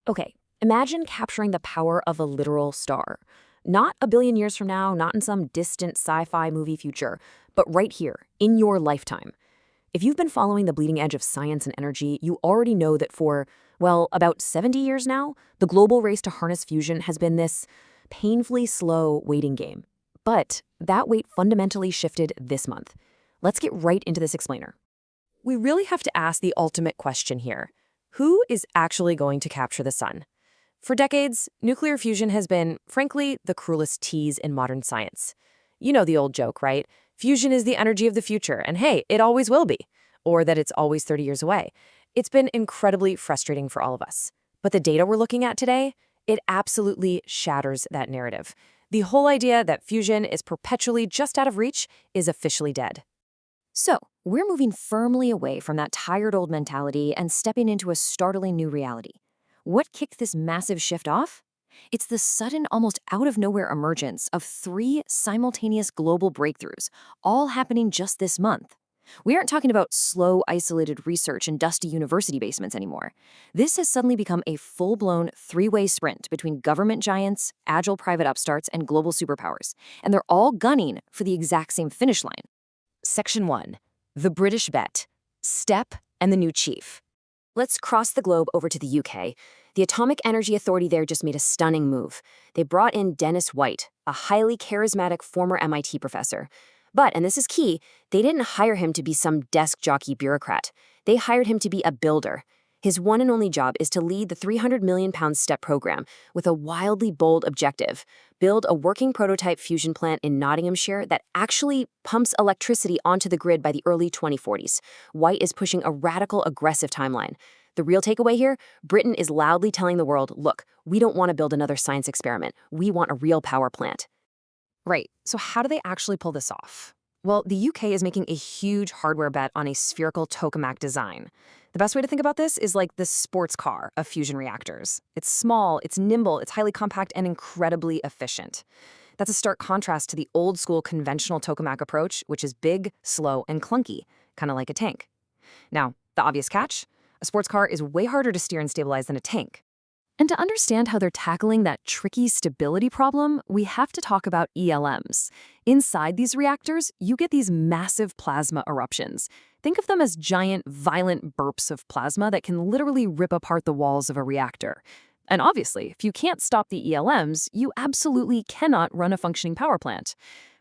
Okay, imagine capturing the power of a literal star. Not a billion years from now, not in some distant sci-fi movie future, but right here, in your lifetime. If you've been following the bleeding edge of science and energy, you already know that for, well, about 70 years now, the global race to harness fusion has been this painfully slow waiting game. But that wait fundamentally shifted this month. Let's get right into this explainer. We really have to ask the ultimate question here. Who is actually going to capture the sun? For decades, nuclear fusion has been, frankly, the cruelest tease in modern science. You know the old joke, right? Fusion is the energy of the future, and hey, it always will be. Or that it's always 30 years away. It's been incredibly frustrating for all of us. But the data we're looking at today, it absolutely shatters that narrative. The whole idea that fusion is perpetually just out of reach is officially dead. So, we're moving firmly away from that tired old mentality and stepping into a startling new reality. What kicked this massive shift off? It's the sudden, almost out-of-nowhere emergence of 3 simultaneous global breakthroughs, all happening just this month. We aren't talking about slow, isolated research in dusty university basements anymore. This has suddenly become a full-blown 3-way sprint between government giants, agile private upstarts, and global superpowers, and they're all gunning for the exact same finish line. Section 1. The British Bet. STEP and the new chief. Let's cross the globe over to the UK. The Atomic Energy Authority there just made a stunning move. They brought in Dennis White, a highly charismatic former MIT professor. But, and this is key, they didn't hire him to be some desk jockey bureaucrat. They hired him to be a builder. His one and only job is to lead the £300 million STEP program with a wildly bold objective: build a working prototype fusion plant in Nottinghamshire that actually pumps electricity onto the grid by the early 2040s. White is pushing a radical, aggressive timeline. The real takeaway here? Britain is loudly telling the world, look, we don't want to build another science experiment. We want a real power plant. Right, so how do they actually pull this off? Well, the UK is making a huge hardware bet on a spherical Tokamak design. The best way to think about this is like the sports car of fusion reactors. It's small, it's nimble, it's highly compact, and incredibly efficient. That's a stark contrast to the old-school conventional Tokamak approach, which is big, slow, and clunky, kind of like a tank. Now, the obvious catch? A sports car is way harder to steer and stabilize than a tank. And to understand how they're tackling that tricky stability problem, we have to talk about ELMs. Inside these reactors, you get these massive plasma eruptions. Think of them as giant, violent burps of plasma that can literally rip apart the walls of a reactor. And obviously, if you can't stop the ELMs, you absolutely cannot run a functioning power plant.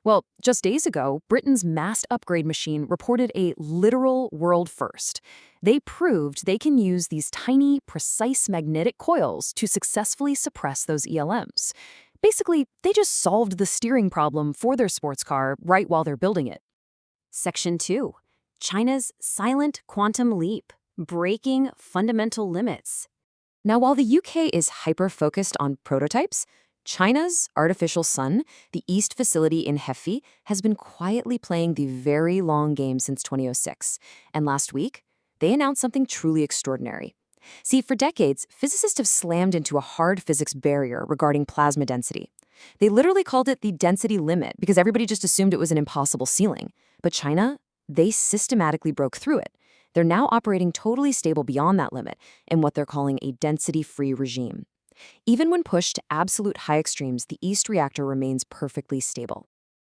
Well, just days ago, Britain's MAST Upgrade machine reported a literal world first. They proved they can use these tiny, precise magnetic coils to successfully suppress those ELMs. Basically, they just solved the steering problem for their sports car right while they're building it. Section 2. China's silent quantum leap, breaking fundamental limits. Now, while the UK is hyper-focused on prototypes, China's artificial sun, the East facility in Hefei, has been quietly playing the very long game since 2006. And last week, they announced something truly extraordinary. See, for decades, physicists have slammed into a hard physics barrier regarding plasma density. They literally called it the density limit because everybody just assumed it was an impossible ceiling. But China, they systematically broke through it. They're now operating totally stable beyond that limit in what they're calling a density-free regime. Even when pushed to absolute high extremes, the East reactor remains perfectly stable.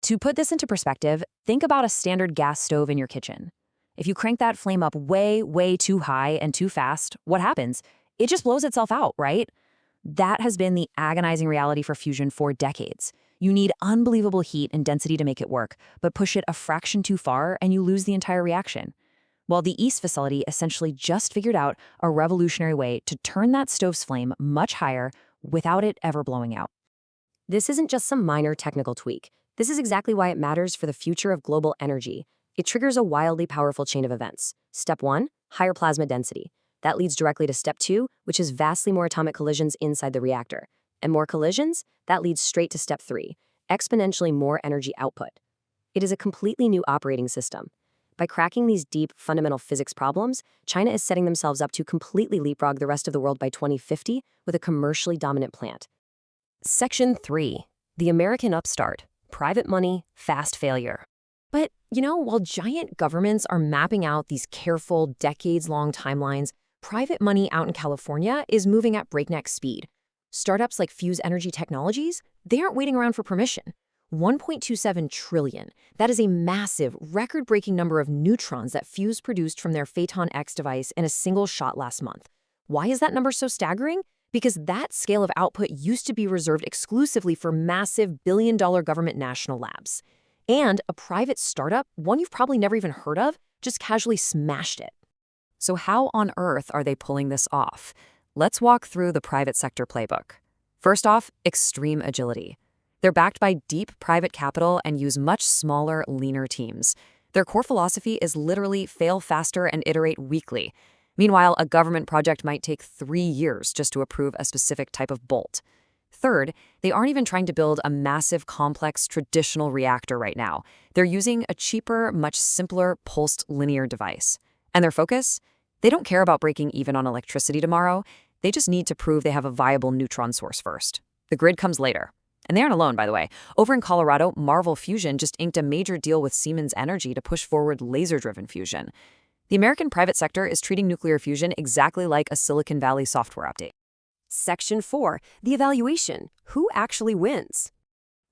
To put this into perspective, think about a standard gas stove in your kitchen. If you crank that flame up way, way too high and too fast, what happens? It just blows itself out, right? That has been the agonizing reality for fusion for decades. You need unbelievable heat and density to make it work, but push it a fraction too far and you lose the entire reaction. Well, the East facility essentially just figured out a revolutionary way to turn that stove's flame much higher without it ever blowing out. This isn't just some minor technical tweak. This is exactly why it matters for the future of global energy. It triggers a wildly powerful chain of events. Step 1, higher plasma density. That leads directly to Step 2, which is vastly more atomic collisions inside the reactor. And more collisions, that leads straight to Step 3, exponentially more energy output. It is a completely new operating system. By cracking these deep, fundamental physics problems, China is setting themselves up to completely leapfrog the rest of the world by 2050 with a commercially dominant plant. Section 3. The American upstart. Private money, fast failure. But, while giant governments are mapping out these careful, decades-long timelines, private money out in California is moving at breakneck speed. Startups like Fuse Energy Technologies, they aren't waiting around for permission. 1.27 trillion. That is a massive, record-breaking number of neutrons that Fuse produced from their Phaeton X device in a single shot last month. Why is that number so staggering? Because that scale of output used to be reserved exclusively for massive billion-dollar government national labs. And a private startup, one you've probably never even heard of, just casually smashed it. So how on earth are they pulling this off? Let's walk through the private sector playbook. First off, extreme agility. They're backed by deep private capital and use much smaller, leaner teams. Their core philosophy is literally fail faster and iterate weekly. Meanwhile, a government project might take 3 years just to approve a specific type of bolt. Third, they aren't even trying to build a massive, complex, traditional reactor right now. They're using a cheaper, much simpler, pulsed linear device. And their focus? They don't care about breaking even on electricity tomorrow. They just need to prove they have a viable neutron source first. The grid comes later. And they aren't alone, by the way. Over in Colorado, Marvel Fusion just inked a major deal with Siemens Energy to push forward laser-driven fusion. The American private sector is treating nuclear fusion exactly like a Silicon Valley software update. Section 4, the evaluation. Who actually wins?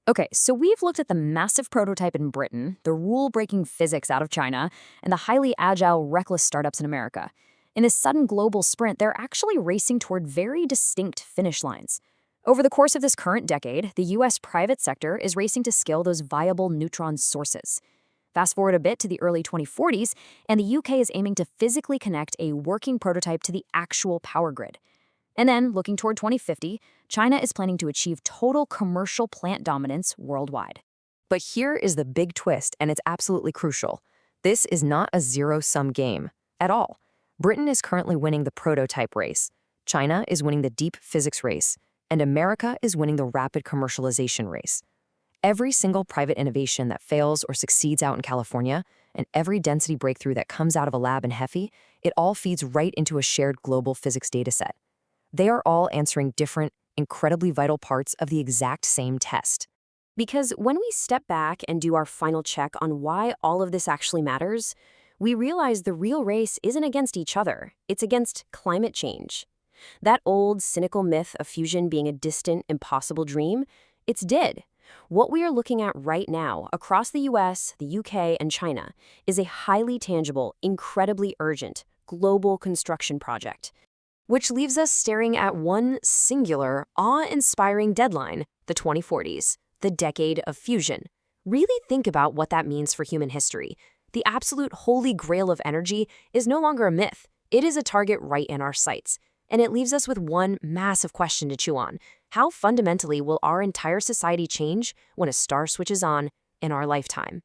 Okay, so we've looked at the massive prototype in Britain, the rule-breaking physics out of China, and the highly agile, reckless startups in America. In this sudden global sprint, they're actually racing toward very distinct finish lines. Over the course of this current decade, the U.S. private sector is racing to scale those viable neutron sources. Fast forward a bit to the early 2040s, and the UK is aiming to physically connect a working prototype to the actual power grid. And then, looking toward 2050, China is planning to achieve total commercial plant dominance worldwide. But here is the big twist, and it's absolutely crucial. This is not a zero-sum game at all. Britain is currently winning the prototype race. China is winning the deep physics race. And America is winning the rapid commercialization race. Every single private innovation that fails or succeeds out in California, and every density breakthrough that comes out of a lab in Hefe, it all feeds right into a shared global physics dataset. They are all answering different, incredibly vital parts of the exact same test. Because when we step back and do our final check on why all of this actually matters, we realize the real race isn't against each other, it's against climate change. That old, cynical myth of fusion being a distant, impossible dream, it's dead. What we are looking at right now, across the US, the UK, and China, is a highly tangible, incredibly urgent, global construction project, which leaves us staring at one singular, awe-inspiring deadline, the 2040s, the decade of fusion. Really think about what that means for human history. The absolute holy grail of energy is no longer a myth. It is a target right in our sights. And it leaves us with one massive question to chew on. How fundamentally will our entire society change when a star switches on in our lifetime?